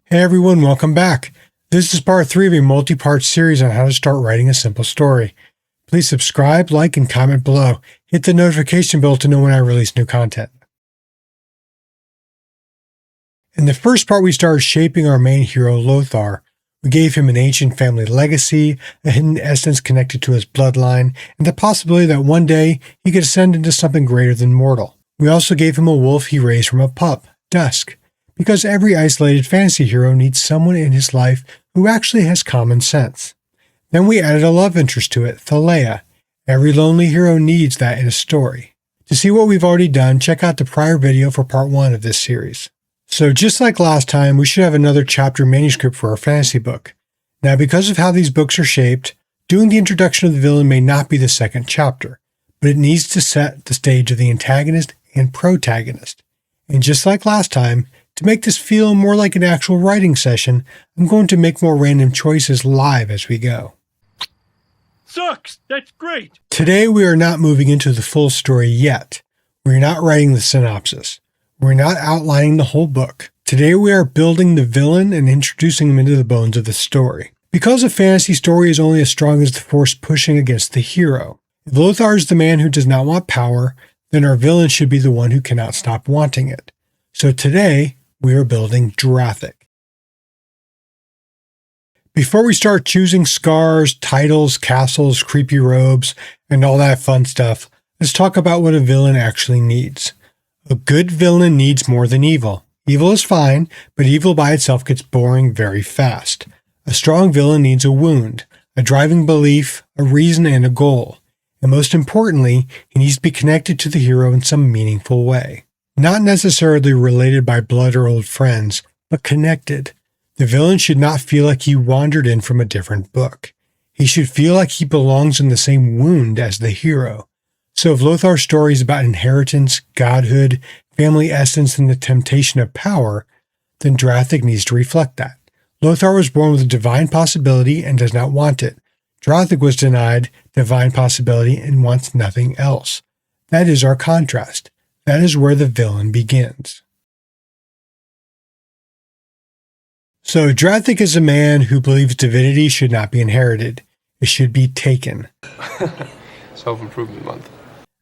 Hey everyone, welcome back. This is part 3 of a multi-part series on how to start writing a simple story. Please subscribe, like, and comment below. Hit the notification bell to know when I release new content. In the first part, we started shaping our main hero, Lothar. We gave him an ancient family legacy, a hidden essence connected to his bloodline, and the possibility that one day he could ascend into something greater than mortal. We also gave him a wolf he raised from a pup, Dusk, because every isolated fantasy hero needs someone in his life who actually has common sense. Then we added a love interest to it, Thalia. Every lonely hero needs that in a story. To see what we've already done, check out the prior video for part 1 of this series. So just like last time, we should have another chapter manuscript for our fantasy book. Now, because of how these books are shaped, doing the introduction of the villain may not be the second chapter, but it needs to set the stage of the antagonist and protagonist. And just like last time, to make this feel more like an actual writing session, I'm going to make more random choices live as we go. Sucks! That's great! Today we are not moving into the full story yet. We're not writing the synopsis. We're not outlining the whole book. Today we are building the villain and introducing him into the bones of the story. Because a fantasy story is only as strong as the force pushing against the hero. If Lothar is the man who does not want power, then our villain should be the one who cannot stop wanting it. So today, we are building Drathic. Before we start choosing scars, titles, castles, creepy robes, and all that fun stuff, let's talk about what a villain actually needs. A good villain needs more than evil. Evil is fine, but evil by itself gets boring very fast. A strong villain needs a wound, a driving belief, a reason, and a goal. And most importantly, he needs to be connected to the hero in some meaningful way. Not necessarily related by blood or old friends, but connected. The villain should not feel like he wandered in from a different book. He should feel like he belongs in the same wound as the hero. So if Lothar's story is about inheritance, godhood, family essence, and the temptation of power, then Drathic needs to reflect that. Lothar was born with a divine possibility and does not want it. Drathic was denied divine possibility and wants nothing else. That is our contrast. That is where the villain begins. So Drathic is a man who believes divinity should not be inherited. It should be taken. Self-improvement month.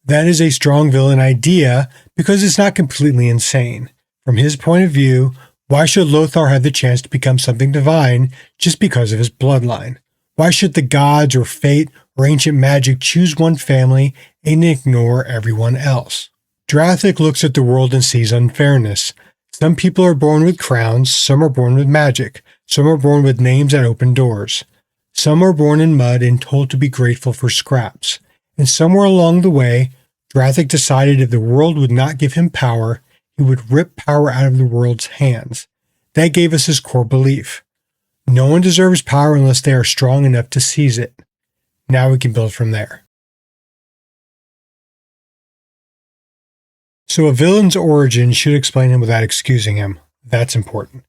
That is a strong villain idea because it's not completely insane. From his point of view, why should Lothar have the chance to become something divine just because of his bloodline? Why should the gods or fate or ancient magic choose one family and ignore everyone else? Drathic looks at the world and sees unfairness. Some people are born with crowns, some are born with magic, some are born with names that open doors. Some are born in mud and told to be grateful for scraps. And somewhere along the way, Drathic decided if the world would not give him power, he would rip power out of the world's hands. That gave us his core belief. No one deserves power unless they are strong enough to seize it. Now we can build from there. So a villain's origin should explain him without excusing him. That's important.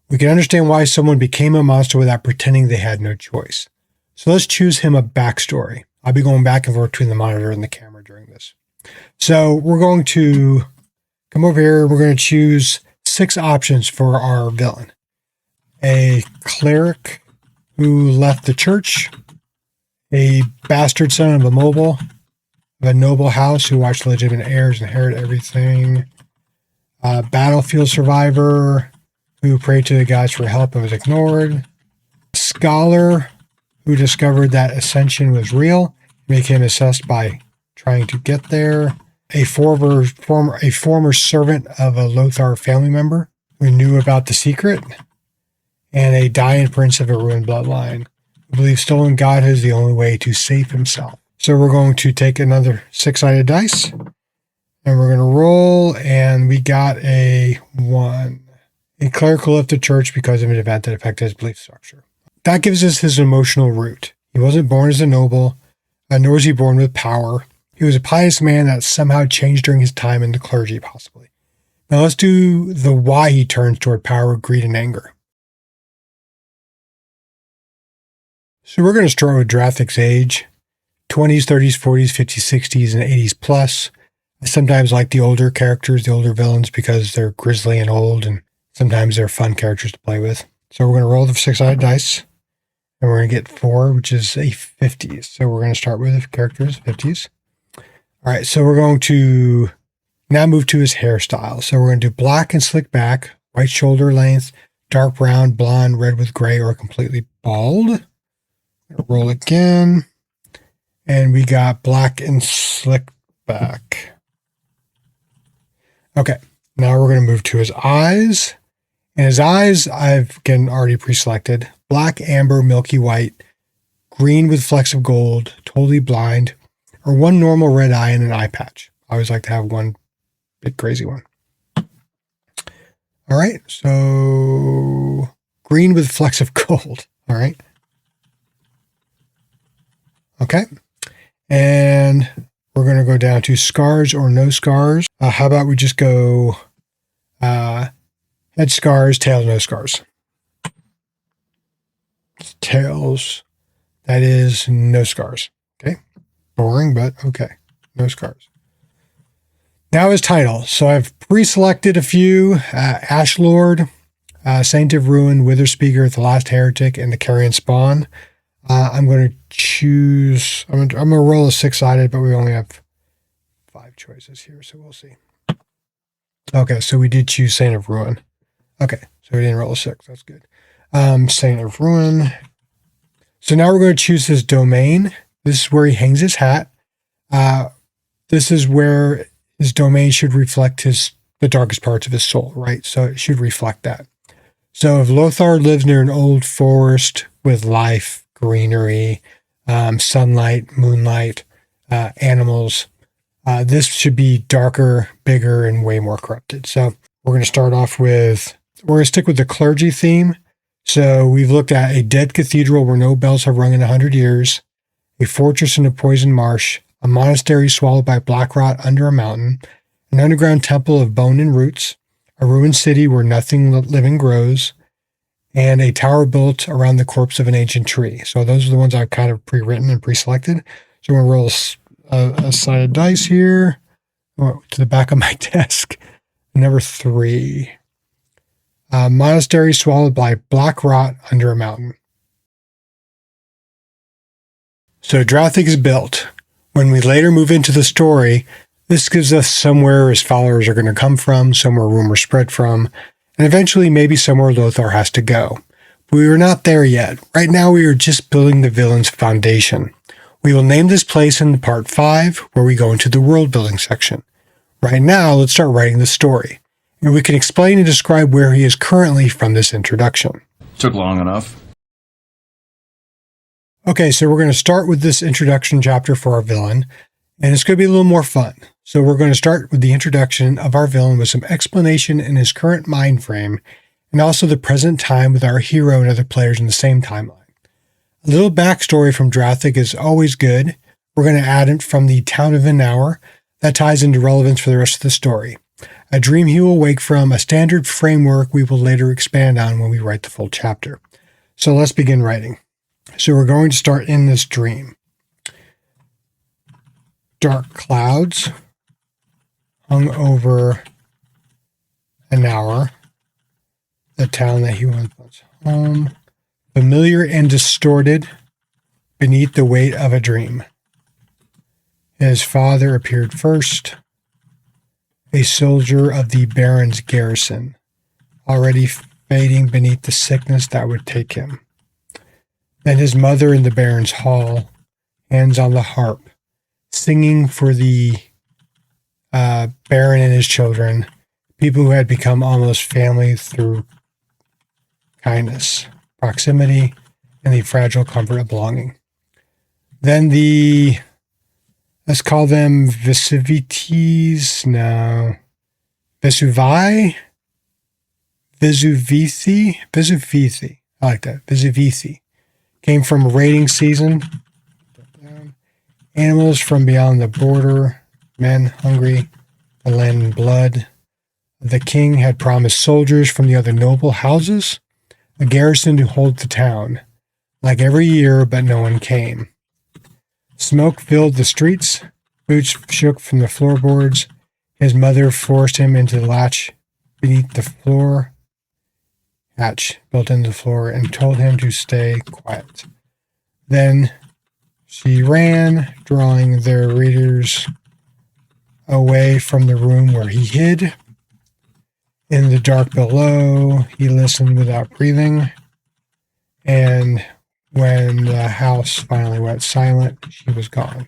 We can understand why someone became a monster without pretending they had no choice. So let's choose him a backstory. I'll be going back and forth between the monitor and the camera during this. So we're going to come over here. We're going to choose 6 options for our villain. A cleric who left the church, a bastard son of a noble house who watched legitimate heirs inherit everything, a battlefield survivor who prayed to the gods for help and was ignored, a scholar who discovered that ascension was real, became obsessed by trying to get there, a former servant of a Lothar family member who knew about the secret, and a dying prince of a ruined bloodline who believes stolen godhood is the only way to save himself. So we're going to take another 6-sided dice, and we're going to roll, and we got a 1. A cleric who left the church because of an event that affected his belief structure. That gives us his emotional root. He wasn't born as a noble, nor was he born with power. He was a pious man that somehow changed during his time in the clergy, possibly. Now let's do the why he turns toward power, greed, and anger. So we're going to start with Drathic's age. 20s, 30s, 40s, 50s, 60s, and 80s plus. I sometimes like the older characters, the older villains, because they're grisly and old and Sometimes they're fun characters to play with. So we're going to roll the 6-sided dice. And we're going to get 4, which is a 50. So we're going to start with characters, 50s. All right, so we're going to now move to his hairstyle. So we're going to do black and slick back, white shoulder length, dark brown, blonde, red with gray, or completely bald. Roll again. And we got black and slick back. Okay, now we're going to move to his eyes. And his eyes, I've again already pre-selected. Black, amber, milky white, green with flecks of gold, totally blind, or one normal red eye and an eye patch. I always like to have one big crazy one. All right, so green with flecks of gold. All right. Okay. And we're going to go down to scars or no scars. How about we just go head scars, tails, no scars. Tails, that is no scars. Okay. Boring, but okay. No scars. Now his title. So I've pre-selected a few. Ash Lord, Saint of Ruin, Wither Speaker, The Last Heretic, and the Carrion Spawn. I'm going to choose, I'm going to roll a 6-sided, but we only have 5 choices here, so we'll see. Okay, so we did choose Saint of Ruin. Okay, so we didn't roll a 6. That's good. Saint of Ruin. So now we're going to choose his domain. This is where he hangs his hat. This is where his domain should reflect the darkest parts of his soul, right? So it should reflect that. So if Lothar lives near an old forest with life, greenery, sunlight, moonlight, animals, this should be darker, bigger, and way more corrupted. So we're going to start off with, we're going to stick with the clergy theme. So we've looked at a dead cathedral where no bells have rung in 100 years, a fortress in a poisoned marsh, a monastery swallowed by black rot under a mountain, an underground temple of bone and roots, a ruined city where nothing living grows, and a tower built around the corpse of an ancient tree. So those are the ones I've kind of pre-written and pre-selected. So I'm going to roll a side of dice here to the back of my desk. Number 3. Monastery swallowed by black rot under a mountain. So Drathic is built. When we later move into the story, this gives us somewhere his followers are going to come from, somewhere rumors spread from, and eventually maybe somewhere Lothar has to go. But we are not there yet. Right now we are just building the villain's foundation. We will name this place in part 5, where we go into the world building section. Right now, let's start writing the story. And we can explain and describe where he is currently from this introduction. Took long enough. Okay, so we're going to start with this introduction chapter for our villain, and it's going to be a little more fun. So we're going to start with the introduction of our villain with some explanation in his current mind frame, and also the present time with our hero and other players in the same timeline. A little backstory from Drathic is always good. We're going to add it from the town of an hour. That ties into relevance for the rest of the story. A dream he will wake from, a standard framework we will later expand on when we write the full chapter. So let's begin writing. So we're going to start in this dream. Dark clouds hung over an hour. The town that he once was home. Familiar and distorted beneath the weight of a dream. His father appeared first, a soldier of the Baron's garrison, already fading beneath the sickness that would take him. Then his mother in the Baron's hall, hands on the harp, singing for the Baron and his children, people who had become almost family through kindness, proximity, and the fragile comfort of belonging. Then let's call them Vesuvici, I like that, Vesuvici. Came from raiding season. Animals from beyond the border, men hungry, the land in blood. The king had promised soldiers from the other noble houses a garrison to hold the town, like every year, but no one came. Smoke filled the streets, boots shook from the floorboards. His mother forced him into the latch beneath the floor hatch built into the floor and told him to stay quiet. Then she ran, drawing their readers away from the room where he hid. In the dark below, he listened without breathing, and when the house finally went silent, she was gone.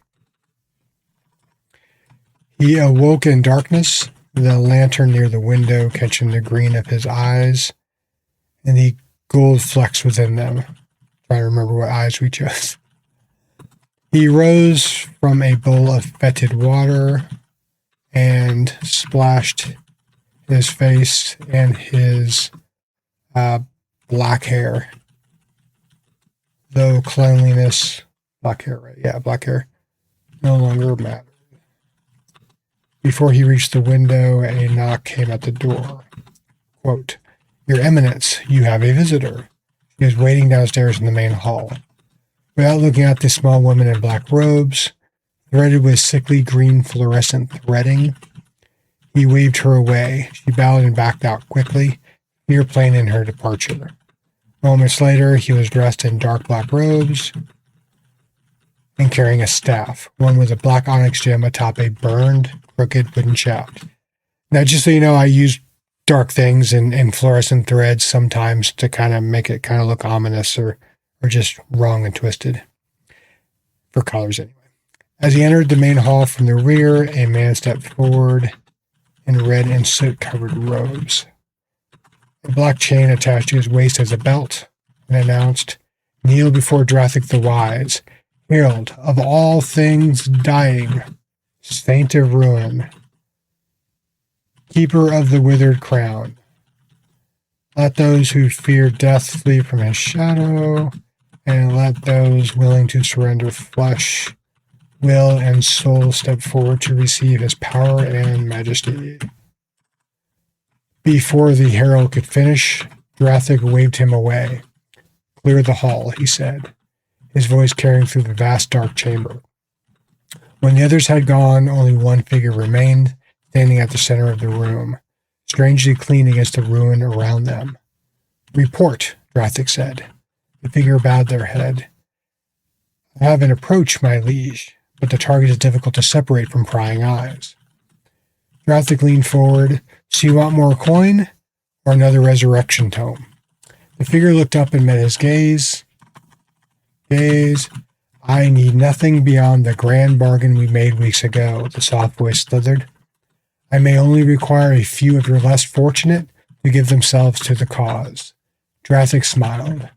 He awoke in darkness, the lantern near the window catching the green of his eyes and the gold flecks within them. Trying to remember what eyes we chose. He rose from a bowl of fetid water and splashed his face and his black hair. Though cleanliness, black hair, right? Yeah, black hair no longer mattered. Before he reached the window, a knock came at the door. Quote, "Your Eminence, you have a visitor." He was waiting downstairs in the main hall. Without looking at the small woman in black robes, threaded with sickly green fluorescent threading, he waved her away. She bowed and backed out quickly, fear playing in her departure. Moments later, he was dressed in dark black robes and carrying a staff, one with a black onyx gem atop a burned, crooked wooden shaft. Now, just so you know, I use dark things and fluorescent threads sometimes to kind of make it kind of look ominous or just wrong and twisted. For colors, anyway. As he entered the main hall from the rear, a man stepped forward in red and soot-covered robes. A black chain attached to his waist as a belt, and announced, "Kneel before Drathic the Wise, herald of all things dying, saint of ruin, keeper of the withered crown. Let those who fear death flee from his shadow, and let those willing to surrender flesh, will, and soul step forward to receive his power and majesty." Before the herald could finish, Drathic waved him away. "Clear the hall," he said, his voice carrying through the vast dark chamber. When the others had gone, only one figure remained, standing at the center of the room, strangely clean against the ruin around them. "Report," Drathic said. The figure bowed their head. "I have an approach, my liege, but the target is difficult to separate from prying eyes." Drathic leaned forward. "So you want more coin or another resurrection tome?" The figure looked up and met his gaze. "I need nothing beyond the grand bargain we made weeks ago," the soft voice slithered. "I may only require a few of your less fortunate to give themselves to the cause." Drathic smiled.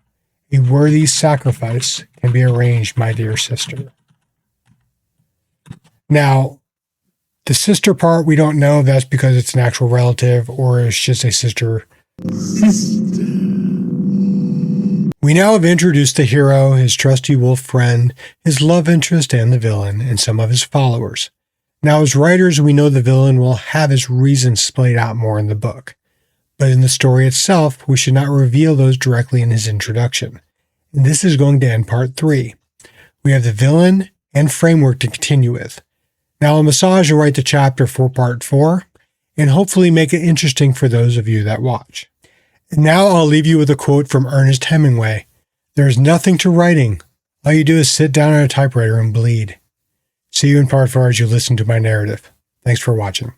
"A worthy sacrifice can be arranged, my dear sister." Now, the sister part, we don't know if that's because it's an actual relative or it's just a sister. We now have introduced the hero, his trusty wolf friend, his love interest, and the villain, and some of his followers. Now, as writers, we know the villain will have his reasons splayed out more in the book. But in the story itself, we should not reveal those directly in his introduction. And this is going to end part 3. We have the villain and framework to continue with. Now, I'll massage and write the chapter for part 4, and hopefully make it interesting for those of you that watch. And now I'll leave you with a quote from Ernest Hemingway. "There is nothing to writing. All you do is sit down at a typewriter and bleed." See you in part 4 as you listen to my narrative. Thanks for watching.